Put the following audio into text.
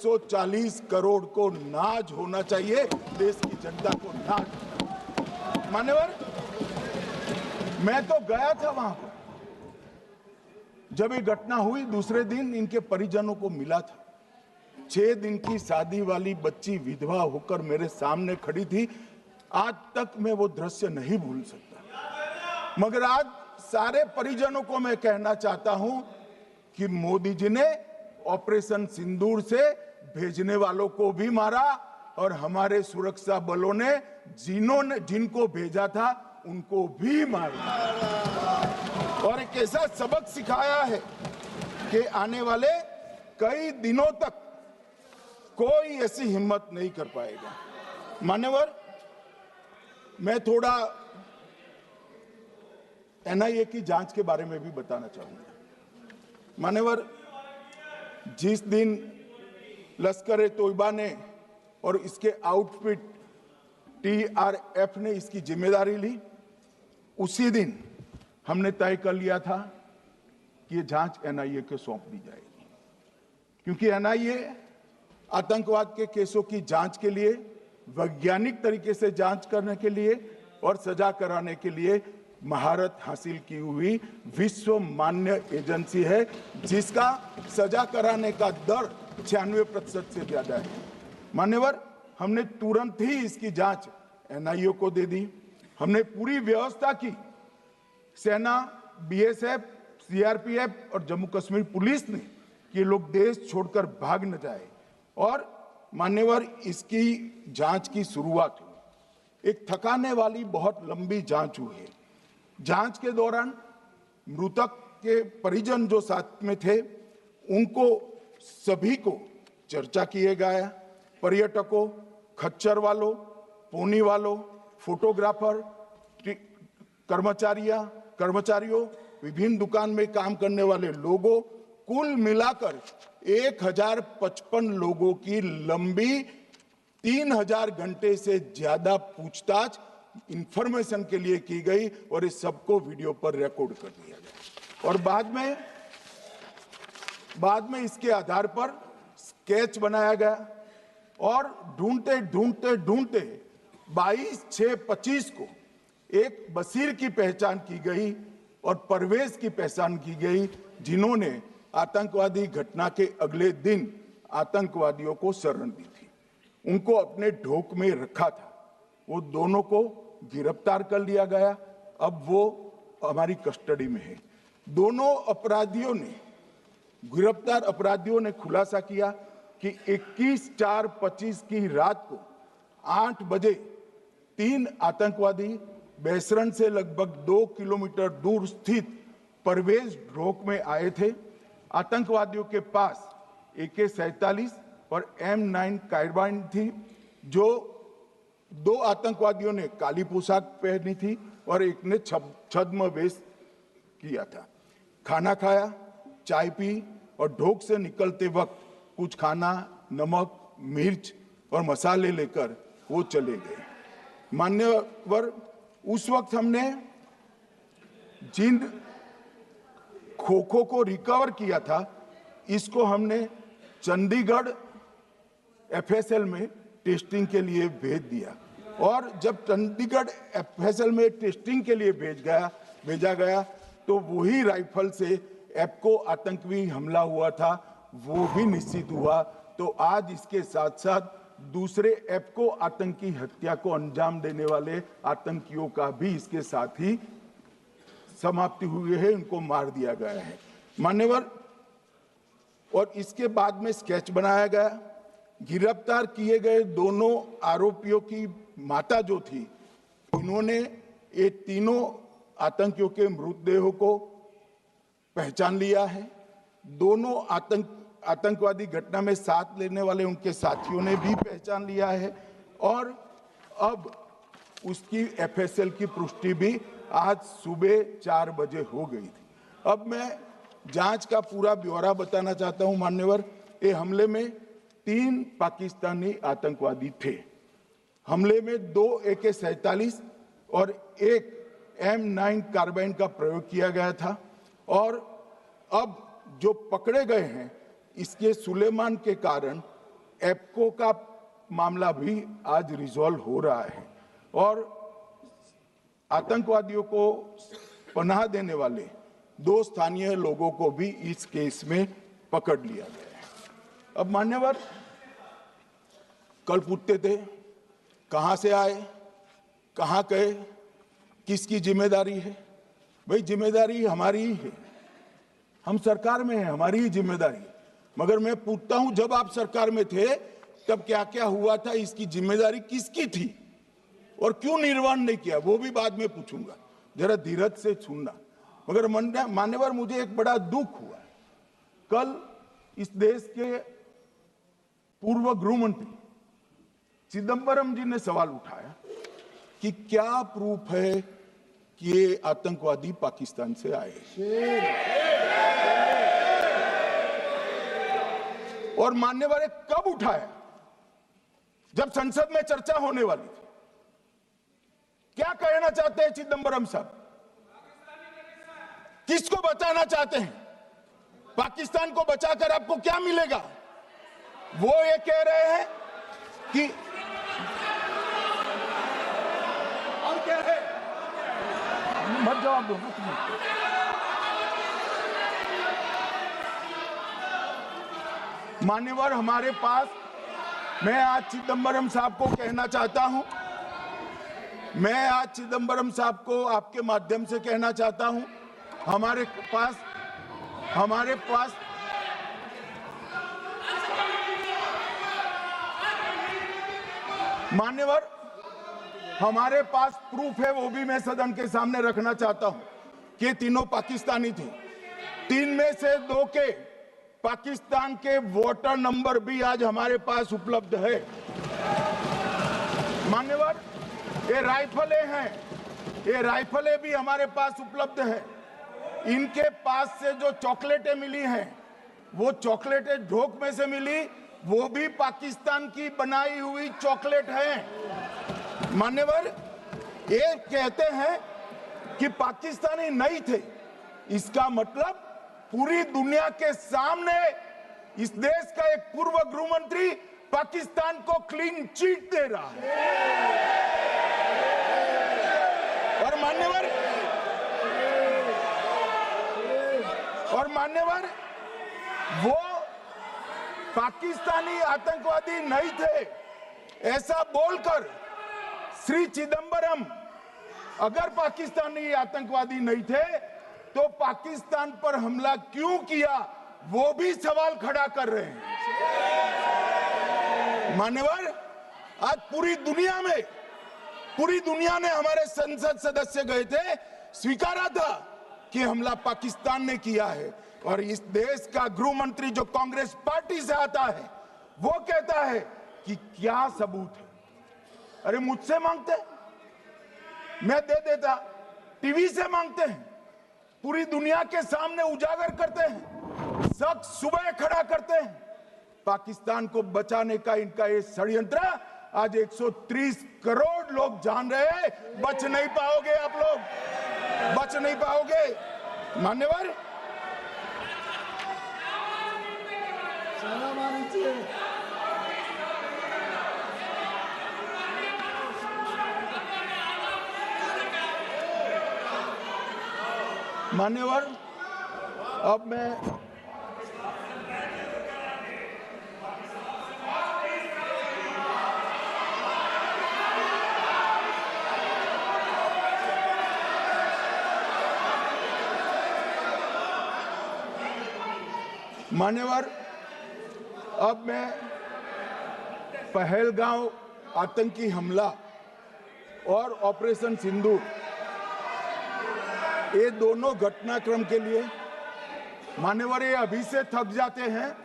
140 करोड़ को नाज होना चाहिए, देश की जनता को नाज। मान्यवर, मैं तो गया था वहां पर जब ये घटना हुई। दूसरे दिन इनके परिजनों को मिला था। 6 दिन की शादी वाली बच्ची विधवा होकर मेरे सामने खड़ी थी। आज तक मैं वो दृश्य नहीं भूल सकता। मगर आज सारे परिजनों को मैं कहना चाहता हूं कि मोदी जी ने ऑपरेशन सिंदूर से भेजने वालों को भी मारा और हमारे सुरक्षा बलों ने जिनको भेजा था उनको भी मारा और एक ऐसा सबक सिखाया है कि आने वाले कई दिनों तक कोई ऐसी हिम्मत नहीं कर पाएगा। मान्यवर, मैं थोड़ा एनआईए की जांच के बारे में भी बताना चाहूंगा। मान्यवर, जिस दिन लश्कर ए तोयबा ने और इसके आउटफिट टीआरएफ ने इसकी जिम्मेदारी ली, उसी दिन हमने तय कर लिया था कि ये जांच एनआईए को सौंप दी जाएगी, क्योंकि एनआईए आतंकवाद के केसों की जांच के लिए, वैज्ञानिक तरीके से जांच करने के लिए और सजा कराने के लिए महारत हासिल की हुई विश्व मान्य एजेंसी है, जिसका सजा कराने का दर 96% से ज्यादा है। मान्यवर, हमने तुरंत ही इसकी जांच एनआईए को दे दी। हमने पूरी व्यवस्था की। सेना, बीएसएफ, सीआरपीएफ और जम्मू कश्मीर पुलिस ने कि लोग देश छोड़कर भाग न जाए। और मान्यवर, इसकी जांच की शुरुआत हुई। एक थकाने वाली बहुत लंबी जांच हुई है। जांच के दौरान मृतक के परिजन जो साथ में थे उनको सभी को चर्चा किए गया। पर्यटकों, खच्चर वालों, पोनी वालों, फोटोग्राफर, कर्मचारियों, विभिन्न दुकान में काम करने वाले लोगों, कुल मिलाकर 1055 लोगों की लंबी 3000 घंटे से ज्यादा पूछताछ इंफॉर्मेशन के लिए की गई और इस सबको वीडियो पर रिकॉर्ड कर दिया गया। और बाद में इसके आधार पर स्केच बनाया गया और ढूंढते 22/6/25 को एक बशीर की पहचान की गई और परवेज की पहचान की गई, जिन्होंने आतंकवादी घटना के अगले दिन आतंकवादियों को शरण दी थी। उनको अपने ढोक में रखा था। वो दोनों को गिरफ्तार कर लिया गया। अब वो हमारी कस्टडी में है। दोनों गिरफ्तार अपराधियों ने खुलासा किया कि 21/4/25 की रात को 8 बजे 3 आतंकवादी बेसरण से लगभग 2 किलोमीटर दूर स्थित परवेज ढोक में आए थे। आतंकवादियों के पास AK-47 और M9 कार्बाइन थी। जो 2 आतंकवादियों ने काली पोशाक पहनी थी और एक ने छद्म वेश किया था। खाना खाया, चाय पी और ढोक से निकलते वक्त कुछ खाना, नमक, मिर्च और मसाले लेकर वो चले गए। मान्यवर, उस वक्त हमने जिन खोखों को रिकवर किया था, इसको हमने चंडीगढ़ FSL में टेस्टिंग के लिए भेज दिया। और जब चंडीगढ़ FSL में टेस्टिंग के लिए भेजा गया तो वही राइफल से एप्को आतंकी हमला हुआ था, वो भी निश्चित हुआ। तो आज इसके साथ साथ दूसरे एप्को आतंकी हत्या को अंजाम देने वाले आतंकियों का भी इसके साथ ही समाप्ति हुई है, उनको मार दिया गया है। मान्यवर, और इसके बाद में स्केच बनाया गया। गिरफ्तार किए गए दोनों आरोपियों की माता जो थी, इन्होंने ये तीनों आतंकियों के मृतदेहों को पहचान लिया है। दोनों आतंकवादी घटना में साथ लेने वाले उनके साथियों ने भी पहचान लिया है और अब उसकी FSL की पुष्टि भी आज सुबह 4 बजे हो गई थी। अब मैं जांच का पूरा ब्यौरा बताना चाहता हूं। मान्यवर, ये हमले में 3 पाकिस्तानी आतंकवादी थे। हमले में 2 AK-47 और 1 M9 कार्बाइन का प्रयोग किया गया था। और अब जो पकड़े गए हैं, इसके सुलेमान के कारण एप्को का मामला भी आज रिजॉल्व हो रहा है और आतंकवादियों को पनाह देने वाले 2 स्थानीय लोगों को भी इस केस में पकड़ लिया गया है। अब मान्यवर कल पूछते थे कहां से आए, कहां गए, किसकी जिम्मेदारी है। भाई जिम्मेदारी हमारी ही है, हम सरकार में हैं, हमारी ही जिम्मेदारी। मगर मैं पूछता हूं जब आप सरकार में थे तब क्या क्या हुआ था, इसकी जिम्मेदारी किसकी थी और क्यों निर्वहन नहीं किया, वो भी बाद में पूछूंगा, जरा धीरज से सुनना। मगर मान्यवर मुझे एक बड़ा दुख हुआ। कल इस देश के पूर्व गृह मंत्री चिदंबरम जी ने सवाल उठाया कि क्या प्रूफ है कि ये आतंकवादी पाकिस्तान से आए, और मान्यवर कब उठाया, जब संसद में चर्चा होने वाली थी। क्या कहना चाहते हैं चिदंबरम साहब, किसको बचाना चाहते हैं, पाकिस्तान को बचाकर आपको क्या मिलेगा। वो ये कह रहे हैं कि और क्या है, मत जवाब दो ना। मान्यवर हमारे पास, मैं आज चिदंबरम साहब को कहना चाहता हूं, मैं आज चिदंबरम साहब को आपके माध्यम से कहना चाहता हूं, हमारे मान्यवर हमारे पास प्रूफ है, वो भी मैं सदन के सामने रखना चाहता हूं कि तीनों पाकिस्तानी थे। 3 में से 2 के पाकिस्तान के वोटर नंबर भी आज हमारे पास उपलब्ध है। मान्यवर ये राइफलें हैं, ये राइफलें भी हमारे पास उपलब्ध है। इनके पास से जो चॉकलेटें मिली हैं, वो चॉकलेटें ढोक में से मिली, वो भी पाकिस्तान की बनाई हुई चॉकलेट है। मान्यवर ये कहते हैं कि पाकिस्तानी नहीं थे, इसका मतलब पूरी दुनिया के सामने इस देश का एक पूर्व गृह मंत्री पाकिस्तान को क्लीन चिट दे रहा है। और मान्यवर वो पाकिस्तानी आतंकवादी नहीं थे, ऐसा बोलकर श्री चिदंबरम अगर पाकिस्तानी आतंकवादी नहीं थे तो पाकिस्तान पर हमला क्यों किया, वो भी सवाल खड़ा कर रहे हैं। मान्यवर आज पूरी दुनिया ने हमारे संसद सदस्य गए थे, स्वीकारा था कि हमला पाकिस्तान ने किया है, और इस देश का गृह मंत्री जो कांग्रेस पार्टी से आता है वो कहता है कि क्या सबूत है। अरे मुझसे मांगते, मैं दे देता, टीवी से मांगते हैं, पूरी दुनिया के सामने उजागर करते हैं, शख्स सुबह खड़ा करते हैं। पाकिस्तान को बचाने का इनका ये षड्यंत्र आज 130 करोड़ लोग जान रहे हैं। बच नहीं पाओगे आप लोग, बच नहीं पाओगे। मान्यवर मान्यवर अब मैं पहलगांव आतंकी हमला और ऑपरेशन सिंदूर, ये दोनों घटनाक्रम के लिए मान्यवर ये अभी से थक जाते हैं।